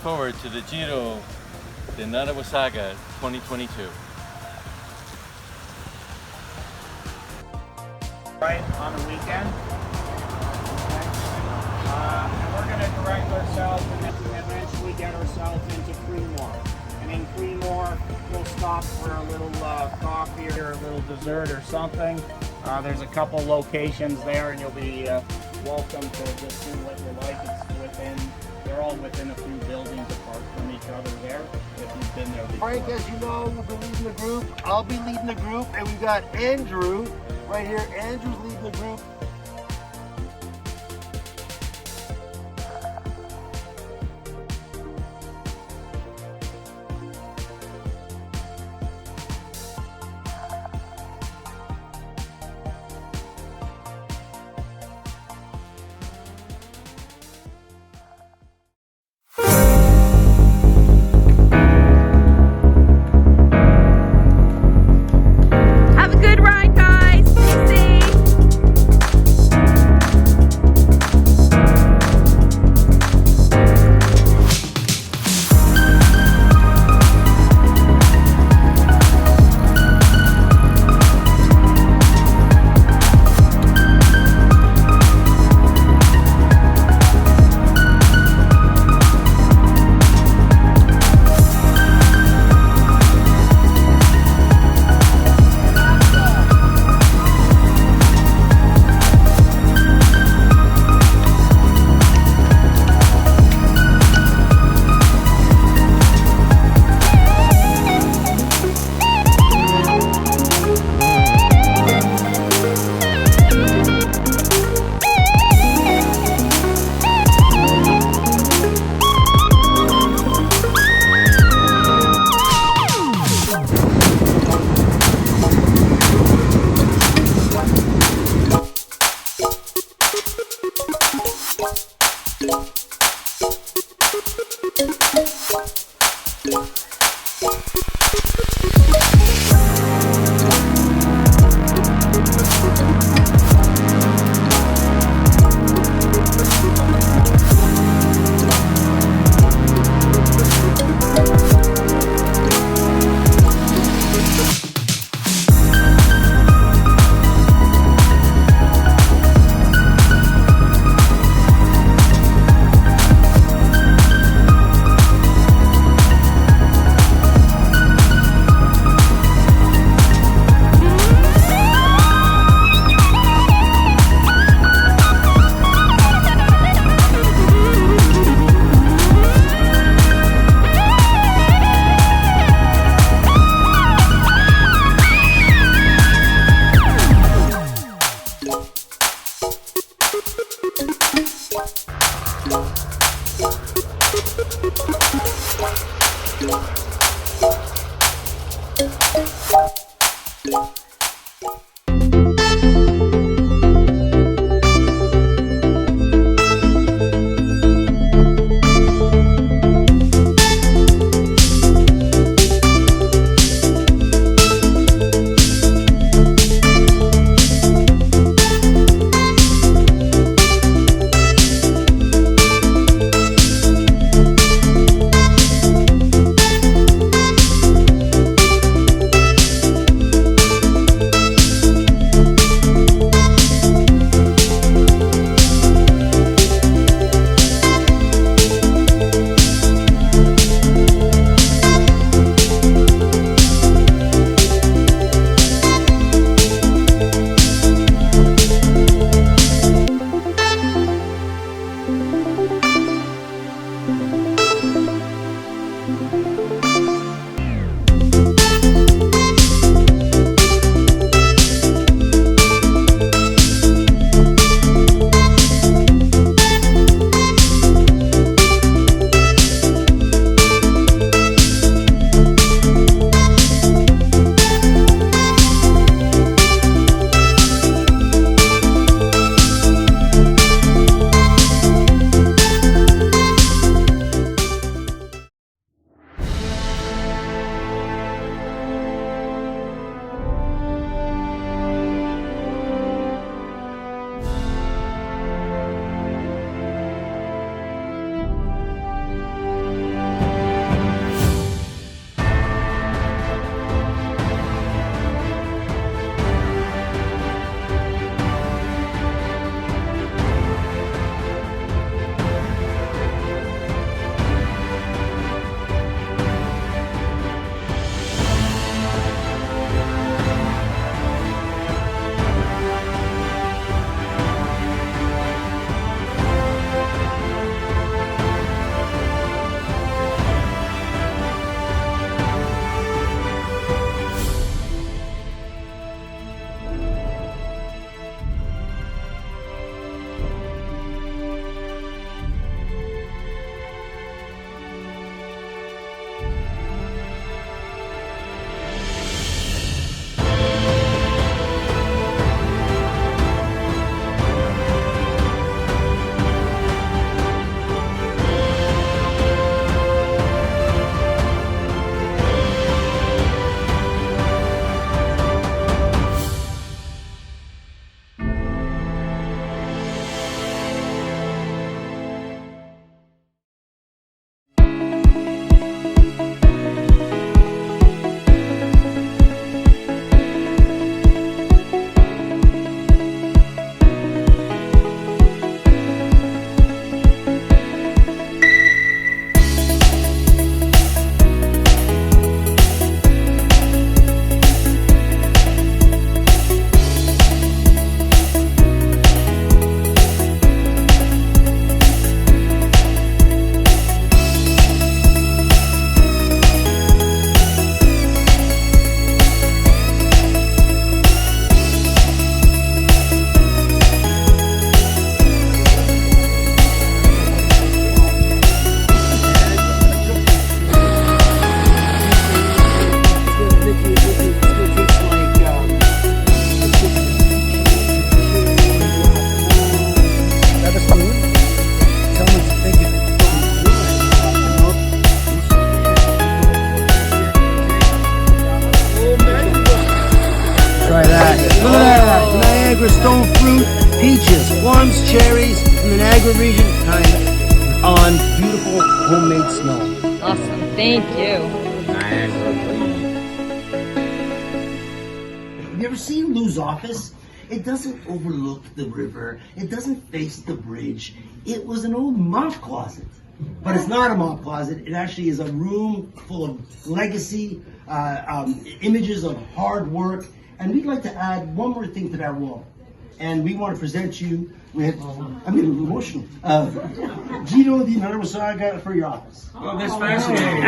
forward to the Giro de Nottawasaga 2022. Right on the weekend. And we're going to direct ourselves and eventually get ourselves into Creemore. And in Creemore, we'll stop for a little coffee or a little dessert or something. There's a couple locations there, and you'll be welcome to just do what you like. It's within, they're all within a few buildings apart from each other there, if you've been there before. Frank, as you know, will be leading the group. I'll be leading the group, and we've got Andrew right here. Andrew's leading the group. Have a good ride, guys. See you. regular stone fruit, peaches, plums, cherries from the Niagara region, kind on beautiful homemade snow. Awesome. Thank you. Have you ever seen Lou's office? It doesn't overlook the river. It doesn't face the bridge. It was an old mop closet. But it's not a mop closet. It actually is a room full of legacy, images of hard work. And we'd like to add one more thing to that wall. And we want to present you with, I'm getting a little emotional, Giro di Nottawasaga for your office. Oh, that's fascinating.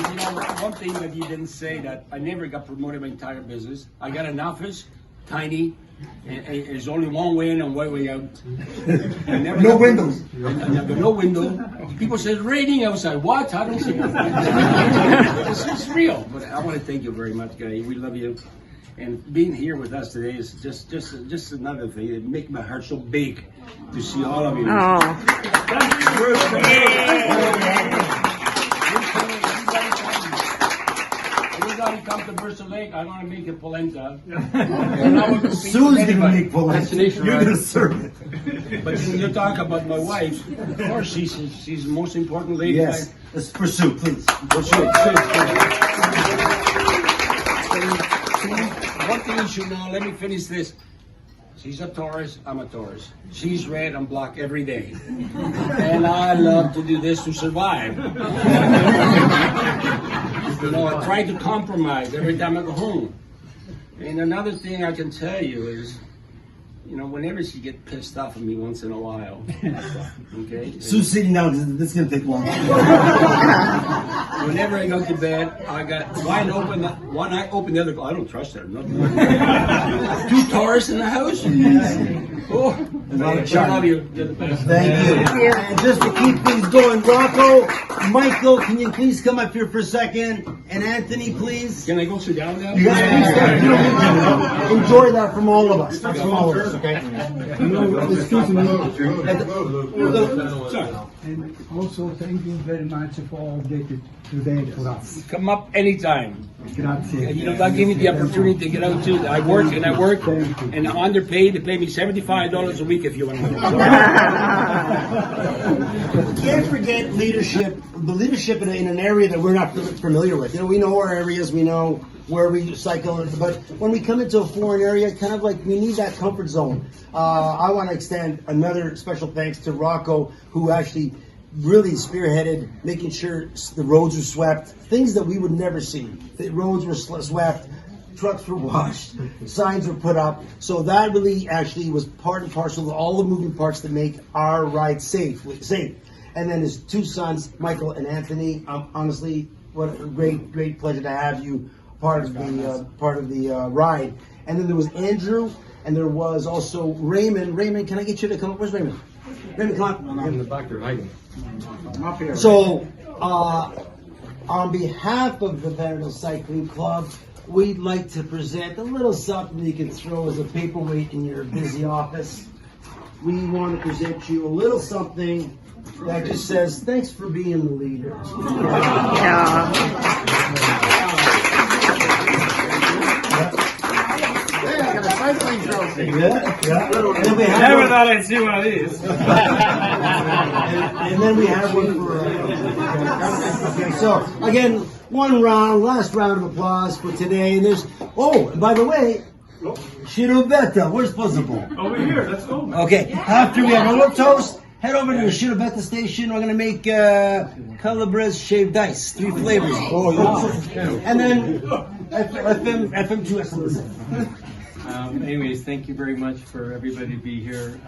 You know, one thing that you didn't say, that I never got promoted my entire business. I got an office, tiny, and there's only one way in and one way out. No windows. No window. People say, raining outside. What? I don't see it. It's real. But I want to thank you very much, guys. We love you. And being here with us today is just another thing. It makes my heart so big to see all of you. Everybody come to Bristol Lake. I want to make a polenta. Sue's going to make polenta. You're going to serve it. But when you talk about my wife, of course, she's the most important lady. Yes. Let's pursue, please. One thing you should know, let me finish this. She's a Taurus, I'm a Taurus. She's red, I'm black every day. And I love to do this to survive. You know, I try to compromise every time I go home. And another thing I can tell you is, you know, whenever she gets pissed off at me once in a while, okay? Sue's sitting down because this is going to take long. Whenever I go to bed, I got one eye open, the other. I don't trust her. Nothing. Two Taurus in the house. Oh, I love you. You're the best. Thank you. And just to keep things going, Rocco, Michael, can you please come up here for a second? And Anthony, please. Can I go sit down now? You guys, you don't need to. Enjoy that from all of us. That's from all of us, okay? Excuse me. And also, thank you very much for all that today for us. Come up anytime. Grazie. You know, that gave me the opportunity to get out too. I work, and I'm underpaid. They pay me $75 a week if you want to know. Can't forget leadership. The leadership in an area that we're not familiar with. You know, we know our areas, we know where we cycle, but when we come into a foreign area, kind of like we need that comfort zone. I want to extend another special thanks to Rocco, who actually really spearheaded making sure the roads were swept, things that we would never see. The roads were swept, trucks were washed, signs were put up. So that really actually was part and parcel of all the moving parts that make our ride safe. And then his two sons, Michael and Anthony. Honestly, what a great pleasure to have you part of the ride. And then there was Andrew, and there was also Raymond. Raymond, can I get you to come up? Where's Raymond? Raymond, come on. I'm in the back there hiding. I'm up here. So, on behalf of the Veneto Cycling Club, we'd like to present a little something you can throw as a paperweight in your busy office. We want to present you a little something that just says, thanks for being the leader. Never thought I'd see one of these. And then we have one for. Okay, so again, last round of applause for today. And there's, and by the way, Shirobetta, where's Possible? Over here, let's go. Okay, after we have a little toast, head over to the Shirobetta station. We're gonna make Calabrese shaved ice, 3 flavors. Oh yeah. And then FM2 and Anyways, thank you very much for everybody to be here.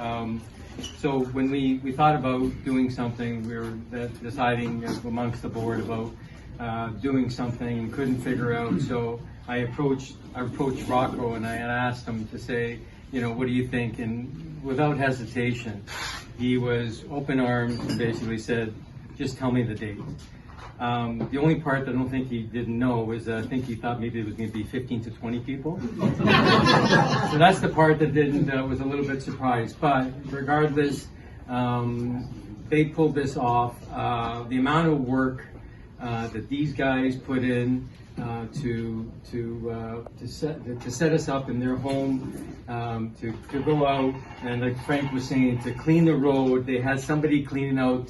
So when we thought about doing something, we were deciding amongst the board about doing something and couldn't figure out. So I approached Rocco and I asked him to say, you know, what do you think? And without hesitation, he was open armed and basically said, just tell me the date. The only part that I don't think he didn't know was I think he thought maybe it was going to be 15 to 20 people. So that's the part that was a little bit surprised. But regardless, they pulled this off. The amount of work that these guys put in to set us up in their home, to go out and, like Frank was saying, to clean the road. They had somebody cleaning out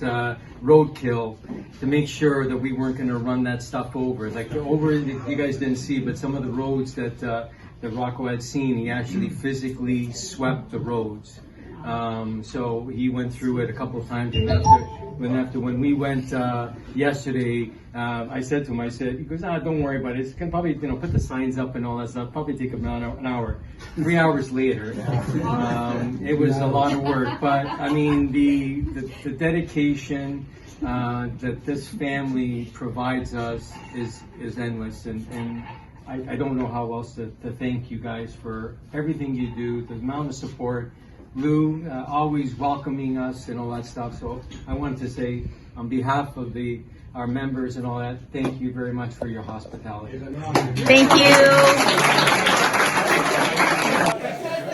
roadkill to make sure that we weren't going to run that stuff over. Like you guys didn't see, but some of the roads that Rocco had seen, he actually physically swept the roads. So he went through it a couple of times, and when we went yesterday, I said to him, he goes, don't worry about it. It's can probably, put the signs up and all that stuff. Probably take about an hour. 3 hours later, it was a lot of work. But I mean, the dedication that this family provides us is endless, and I don't know how else to thank you guys for everything you do, the amount of support. Lou, always welcoming us and all that stuff. So I wanted to say, on behalf of our members and all that, thank you very much for your hospitality. Thank you.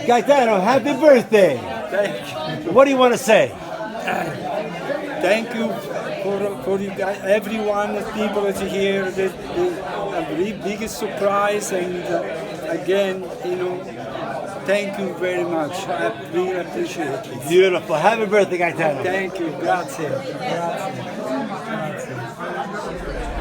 Gaetano, happy birthday! Thank you. What do you want to say? Thank you for you guys, everyone, people that are here. A really biggest surprise, and again, thank you very much. I really appreciate it. Beautiful. Happy birthday, Gaetano. Thank you. Grazie. Grazie. Grazie.